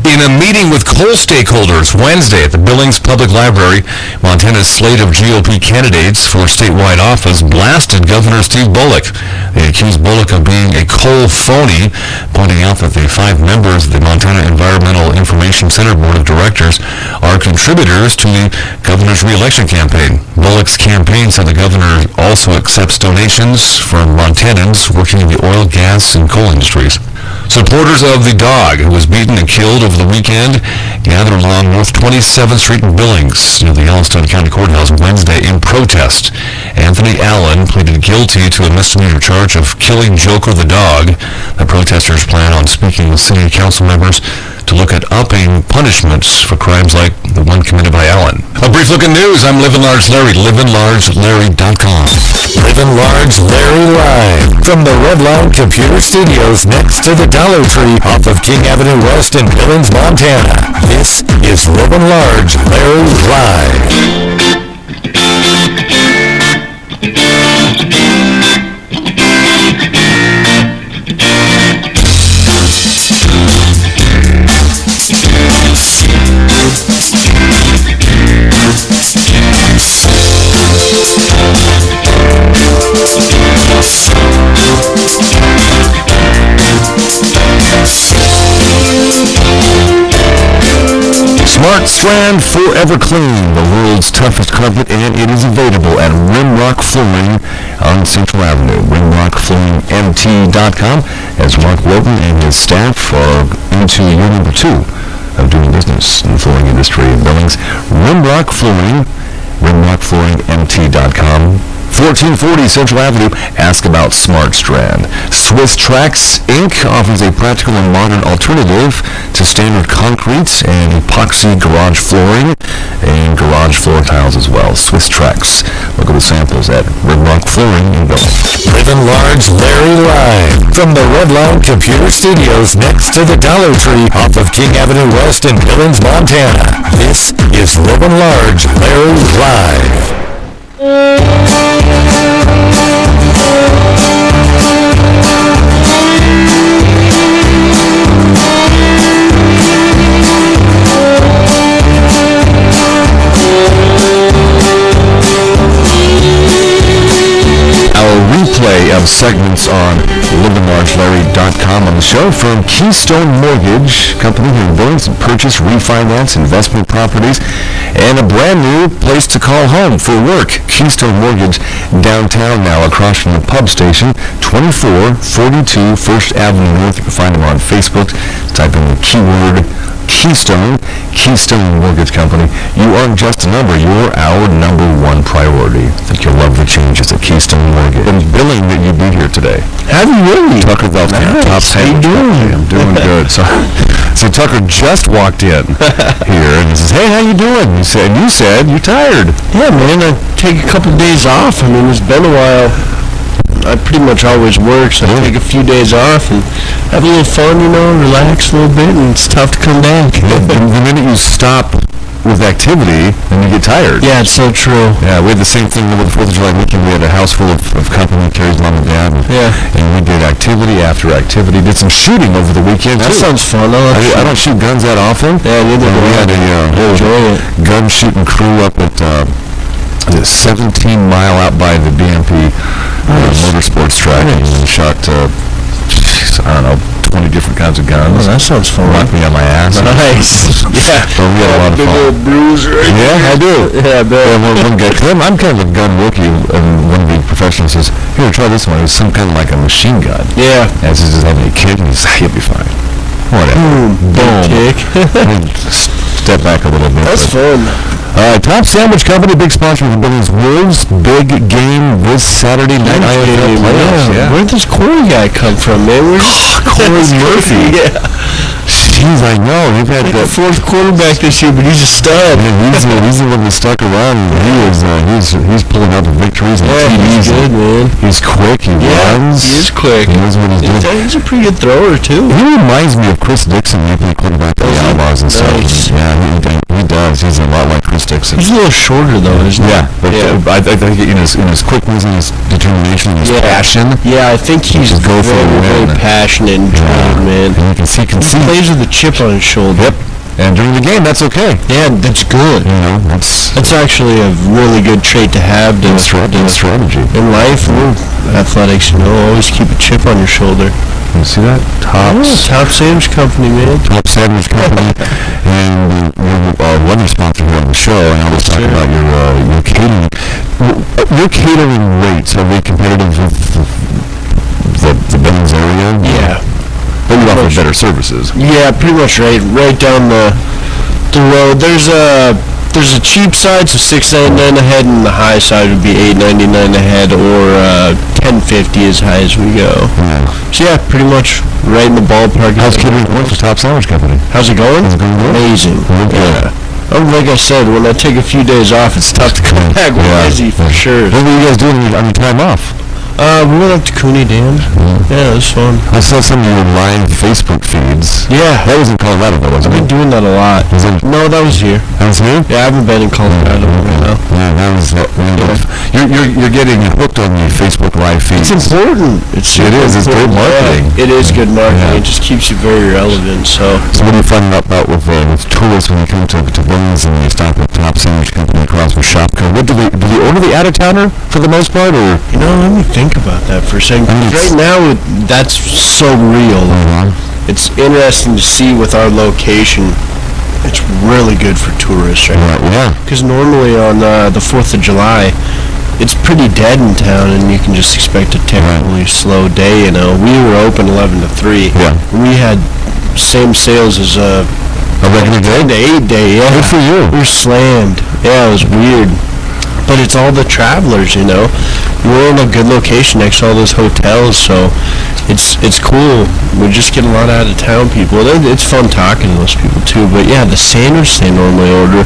In a meeting with coal stakeholders Wednesday at the Billings Public Library, Montana's slate of GOP candidates for statewide office blasted Governor Steve Bullock. They accused Bullock of being a coal phony, pointing out that the 5 members of the Montana Environmental Information Center Board of Directors are contributors to the governor's re-election campaign. Bullock's campaign said the governor also accepts donations from Montanans working in the oil, gas, and coal industries. Supporters of the dog who was beaten and killed over the weekend gathered along North 27th Street in Billings near the Yellowstone County Courthouse Wednesday in protest. Anthony Allen pleaded guilty to a misdemeanor charge of killing Joker the dog. The protesters plan on speaking with city council members to look at upping punishments for crimes like the one committed by Allen. A brief look at news. I'm Livin Large Larry, livinlargelarry.com. Livin Large Larry live from the Redline Computer Studios next to the Dollar Tree off of King Avenue West in Billings, Montana. This is Livin Large Larry live. Smart Strand Forever Clean, the world's toughest carpet, and it is available at Rimrock Flooring on Central Avenue. RimrockFlooringMT.com, as Mark Wilton and his staff are into year number 2 of doing business in the flooring industry in Billings. Rimrock Flooring, RimrockFlooringMT.com. 1440 Central Avenue. Ask about Smart Strand. Swiss Trax Inc. offers a practical and modern alternative to standard concrete and epoxy garage flooring and garage floor tiles as well. Swiss Trax. Look at the samples at Rimrock Flooring in Billings. Livin Large Larry live from the Redline Computer Studios next to the Dollar Tree off of King Avenue West in Billings, Montana. This is Livin Large Larry live. Our replay replay of segments on livinlargelarry.com on the show from Keystone Mortgage Company here in Billings. Purchase, refinance, investment properties, and a brand new place to call home for work. Keystone Mortgage downtown now across from the pub station, 2442 First Avenue North. You can find them on Facebook. Type in the keyword Keystone Mortgage Company. You aren't just a number, you're our number one priority. I think you'll love the changes at Keystone Mortgage. And billing that you be here today. Have you really? Tucker Veltman, top 10. How you doing? I'm doing good. So Tucker just walked in here and he says, "Hey, how you doing?" You said you're tired. Yeah, man, I take a couple days off. I mean, it's been a while. I pretty much always work, so I take a few days off and have a little fun, relax a little bit, and it's tough to come back. The minute you stop with activity, then you get tired. Yeah, it's so true. Yeah, we had the same thing over the 4th of July weekend. We had a house full of company, Carrie's mom and dad. And we did activity after activity. Did some shooting over the weekend, That too. sounds fun. I don't shoot guns that often. Yeah, neither do We I. had a Enjoy it. gun shooting crew up at 17 Mile out by the BMP motorsports track. And we shot, 20 different kinds of guns. Oh, that sounds fun. Knocked me on my ass. Nice. Yeah. So we had a lot of Big fun. old bruise right Yeah, I do. Yeah, I bet. Yeah, one guy, cause I'm kind of a gun rookie, and one of the professionals says, "Here, try this one." It's some kind of like a machine gun. Yeah. And he says, "Having a kid," and he says, "You'll be fine." Whatever. Boom. Kick. Step back a little bit. That's but- fun. Top Sandwich Company, big sponsor of the Billings Wolves. Big game this Saturday night. IFL playoffs. Yeah. Where'd this Corey guy come from, man? Corey Murphy. Yeah. Jeez, I know. You've had The that. fourth quarterback this year, but he's a stud. He's the one that stuck around. He's pulling out the victories and Yeah, he's TDs. good, man. He's quick. He runs. He is quick. He knows what he's doing. He's a pretty good thrower, too. He reminds me of Chris Dixon, when he played quarterback for the Outlaws and stuff. Nice. Yeah, he does. He's a lot like Chris Dixon. He's a little shorter, though, isn't he? Yeah, but I think in his quickness and his determination and his passion. Yeah, I think he's Just go for very, the very win. passionate and driven, man. And you can see, He plays with a chip on his shoulder. Yep. And during the game, that's okay. Yeah, that's good. That's actually a really good trait to have to strategy. in life or athletics. Always keep a chip on your shoulder. You see that? Top Sandwich Company, man. Top Sandwich Company, and we're one sponsor here on the show, and I was talking about your catering. Your catering rates, are they competitive with the Billings area? Yeah. Then you offer better services. Yeah, pretty much right down the road. There's a cheap side, so $6.99 a head, and the high side would be $8.99 a head, or $10.50 as high as we go. Yeah. So yeah, pretty much right in the ballpark. How's catering going for Top Sandwich Company? How's it going? Is it going good? Amazing. Yeah. Like I said, when I take a few days off, it's tough to come back busy for sure. What were you guys doing on your time off? We went up to Cooney Dam. Yeah, it was fun. I saw some of your live Facebook feeds. Yeah. That was in Colorado, though, wasn't I've been it? doing that a lot. No, that was here. That was here? Yeah, I haven't been in Colorado right now. Yeah, that was. You're getting hooked on the Facebook live feeds. It's important. It is. It's great marketing. Yeah, it is good marketing. Yeah. It just keeps you very relevant. So So what do you find out with tourists when you come to Billings and you stop at Top Sandwich Company across from Shopco? What do they order the out-of-towner for the most part, or? let me think about that for a second. Right now, that's so real. It's interesting to see with our location. It's really good for tourists right now. Yeah. Because normally on the 4th of July, it's pretty dead in town, and you can just expect a terribly slow day. We were open 11 to 3. Yeah. We had same sales as A regular day? 10 to 8 day. Yeah. Good for you. We were slammed. Yeah, it was weird. But it's all the travelers, We're in a good location next to all those hotels, so it's cool. We just get a lot of out-of-town people. It's fun talking to those people, too. But, yeah, the sandwich they normally order,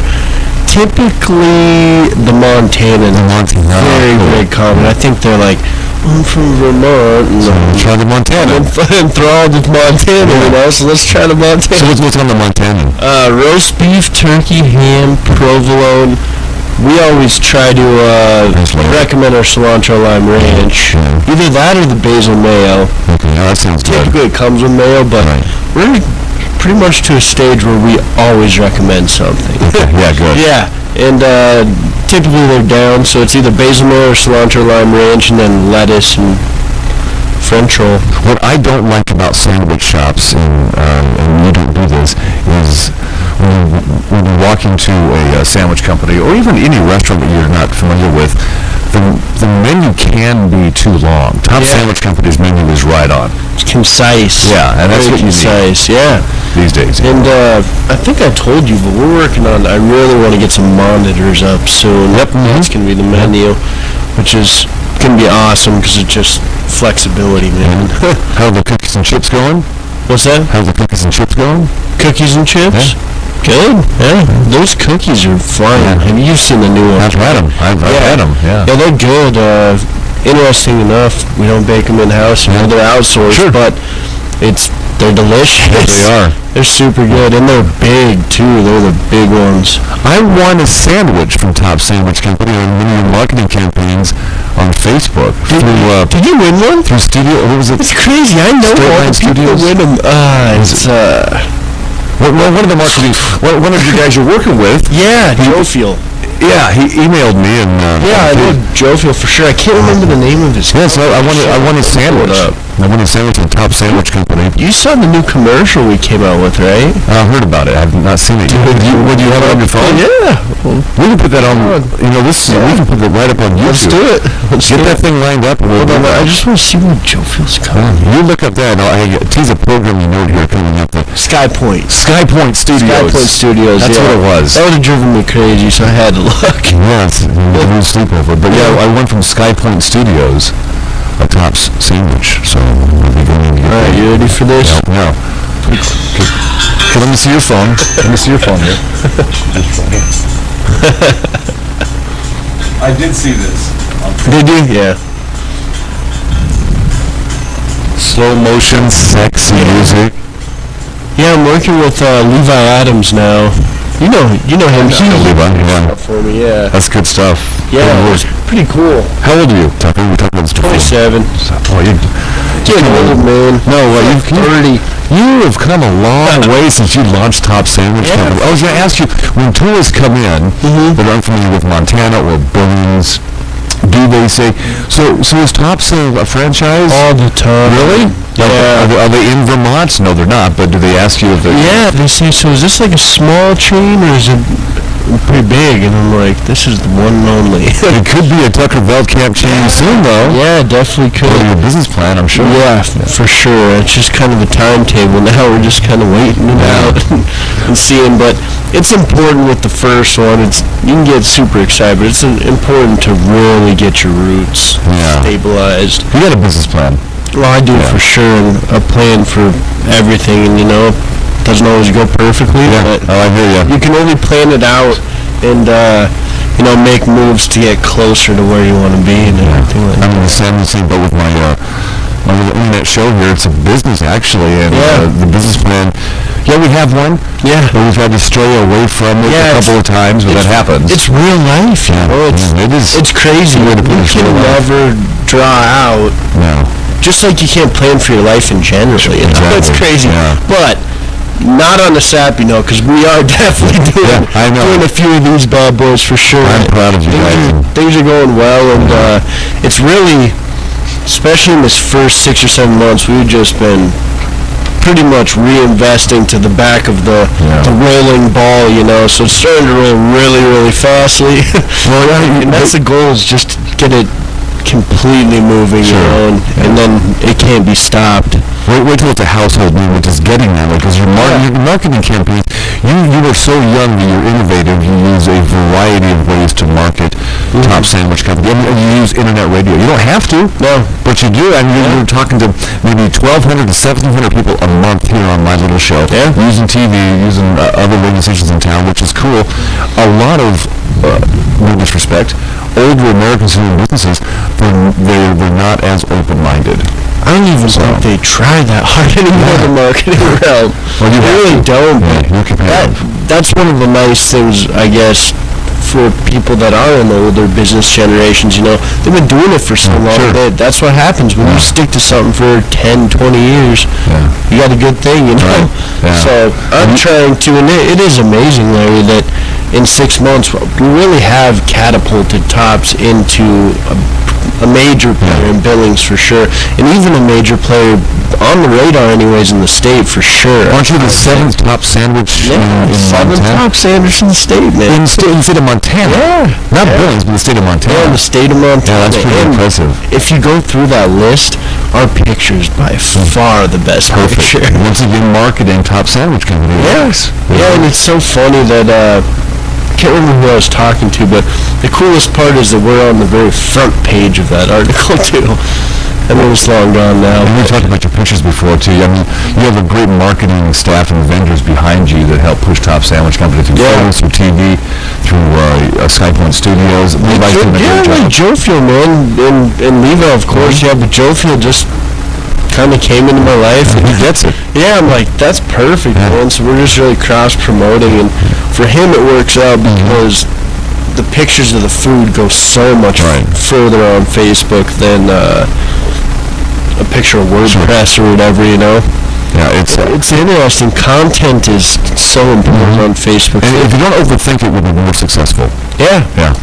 typically the Montana. Very common. I think they're like, I'm from Vermont. And Try the Montana. I'm enthralled with Montana, so let's try the Montana. So what's on the Montana? Roast beef, turkey, ham, provolone. We always try to recommend our cilantro lime ranch. Either that or the basil mayo. Okay, that sounds good. Typically it comes with mayo, but we're pretty much to a stage where we always recommend something. Yeah, good. Yeah, and typically they're down, so it's either basil mayo or cilantro lime ranch, and then lettuce and French roll. What I don't like about sandwich shops, and you don't do this, is when you walk into a sandwich company, or even any restaurant that you're not familiar with, the menu can be too long. Top Sandwich Company's menu is right on. It's concise. Yeah, and that's what you concise, yeah. These days. And I think I told you, but we're working on, I really want to get some monitors up soon. Yep. That's going to be the menu, which is going to be awesome because it's just flexibility, man. How are the cookies and chips going? What's that? How's the cookies and chips going? Cookies and chips? Yeah. Good. Yeah. Those cookies are flying. Yeah. Have you seen the new ones? I've had them. I've had them, yeah. Yeah, they're good. Interesting enough, we don't bake them in-house. You know, they're outsourced, but they're delicious. Yes, they are. They're super good, and they're big, too. They're the big ones. I won a sandwich from Top Sandwich Company on many of the marketing campaigns on Facebook. Did you win one? Through Studio, what was it? It's crazy. I know Straight all Line the people Studios? win them. Well, one of the marketing, one of your guys you're working with. Yeah, Jofiel. Yeah, he emailed me and. Yeah, I know Jofiel for sure. I can't remember the name of his. Yeah, so I won a sandwich. I won a sandwich from Top Sandwich Company. You saw the new commercial we came out with, right? I heard about it. I've not seen it. Would you have it on your phone? Yeah. We can put that on. You know, we can put it right up on YouTube. Let's do it. Get that thing lined up. And Hold on, I just want to see when Jofiel's coming. You look up that. I tease a programming note here coming up. Skypoint Studios. Skypoint Studios. That's what it was. That would have driven me crazy, so I had to look. Yes, no sleepover. But yeah, I went from Skypoint Studios, a Top's sandwich. So we'll be going to get. All right, you ready for this? No. Okay, let me see your phone. Let me see your phone here. I did see this. Did you? Yeah. Slow motion, sexy music. Yeah, I'm working with Levi Adams now. You know him. Levi, yeah. For me, yeah. That's good stuff. Yeah, it's pretty cool. How old are you, Tucker? We talked about this before. 27. Oh, you're Getting old, man. No, you've 30. You have come a long way since you launched Top Sandwich Company. I was going to ask you, when tourists come in that aren't familiar with Montana or Billings, do they say, so is Top's a franchise? All the time. Really? Yeah. Are they in Vermont? No, they're not, but do they ask you if they're... Yeah, they say, so is this like a small chain or is it pretty big? And I'm like, this is the one and only. It could be a Tucker Veldkamp chain soon, though. Yeah, definitely could. Or your business plan, I'm sure. Yeah, for sure. It's just kind of a timetable now. We're just kind of waiting it out and seeing. But it's important with the first one. You can get super excited, but it's important to really get your roots stabilized. You got a business plan. Well, I do for sure, and a plan for everything, and it doesn't always go perfectly, but I hear you. You can only plan it out and, make moves to get closer to where you want to be and everything like that. I'm in the same boat with my little internet show here. It's a business, actually, and the business plan, we have one. Yeah. But we've had to stray away from it a couple of times, but that happens. It's real life, It is. It's crazy. You can never draw out. No. Just like you can't plan for your life in general. It's crazy. Yeah. But not on the SAP, because we are definitely doing a few of these bad boys for sure. I'm proud of you guys. Things are going well, and it's really, especially in this first 6 or 7 months, we've just been pretty much reinvesting to the back of the rolling ball, so it's starting to roll really, really fastly. Well, and that's the goal, is just to get it completely moving, and then it can't be stopped. Wait till it's a household name, which is getting that way, because your marketing campaign, you are so young that you're innovative. You use a variety of ways to market Top Sandwich Company. And you use internet radio. You don't have to, but you do. I mean, you're talking to maybe 1,200 to 1,700 people a month here on my little show, using TV, using other radio stations in town, which is cool. A lot of, no disrespect, older Americans who are businesses, they're not as open-minded. I don't even think they try that hard anymore in the marketing realm. Well, you really don't. That's That's one of the nice things, I guess, for people that are in the older business generations, they've been doing it for so long. Sure. That's what happens when you stick to something for 10, 20 years. You got a good thing, Right. Yeah. So I'm trying to, and it is amazing, Larry, that in 6 months we really have catapulted Tops into a major player in Billings for sure, and even a major player on the radar anyways in the state for sure. Aren't you the 7th top sandwich in seventh Montana? top sandwich in the state, man. In the state of Montana? Yeah. Not Billings, but the state of Montana. Yeah, in the state of Montana. Yeah, that's pretty And impressive. if you go through that list, our picture's by far the best picture. Once again, marketing Top Sandwich Company. Yes. Yeah, and it's so funny that, I can't remember who I was talking to, but the coolest part is that we're on the very front page of that article, too. I mean, it's long gone now. And we talked about your pictures before, too. I mean, you have a great marketing staff and vendors behind you that help push Top Sandwich Company through photos, through TV, through SkyPoint Studios. Levi's doing a great job. Like Jofiel, man, and Levi, of course, but Jofiel just kind of came into my life. And he gets it. Yeah, I'm like, that's perfect, man. So we're just really cross-promoting, and for him it works out because the pictures of the food go so much further on Facebook than a picture of WordPress or whatever, Yeah, it's interesting. Content is so important on Facebook. And if you don't overthink it, we'll be more successful. Yeah. Yeah,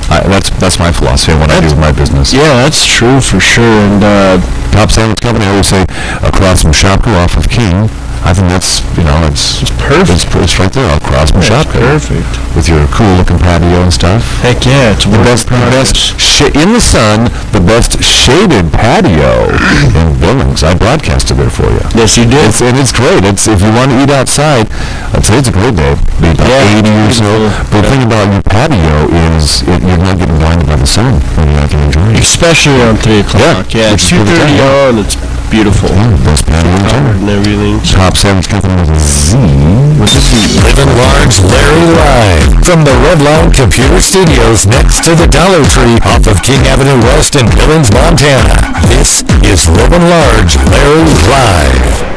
that's my philosophy and what I do with my business. Yeah, that's true for sure. And Top Sandwich Company, I always say, across from Shopko off of King. I think that's, it's perfect. It's right there across from Shopko. Perfect. With your cool-looking patio and stuff. Heck yeah, it's the best in the sun, the best shaded patio in Billings. I broadcasted there for you. Yes, you did. And it's great. It's if you want to eat outside, today's a great day. Be about 80 or so. But the thing about your patio is you're not getting blinded by the sun when you're out there enjoying it. Especially around 3 o'clock. Yeah, it's 2:30 on. It's beautiful. Best patio in town. And everything. Top Sandwich Company with a Z. Livin Large Larry live from the Redline Computer Studios next to the Dollar Tree off of King Avenue West in Billings, Montana. This is Livin Large Larry live.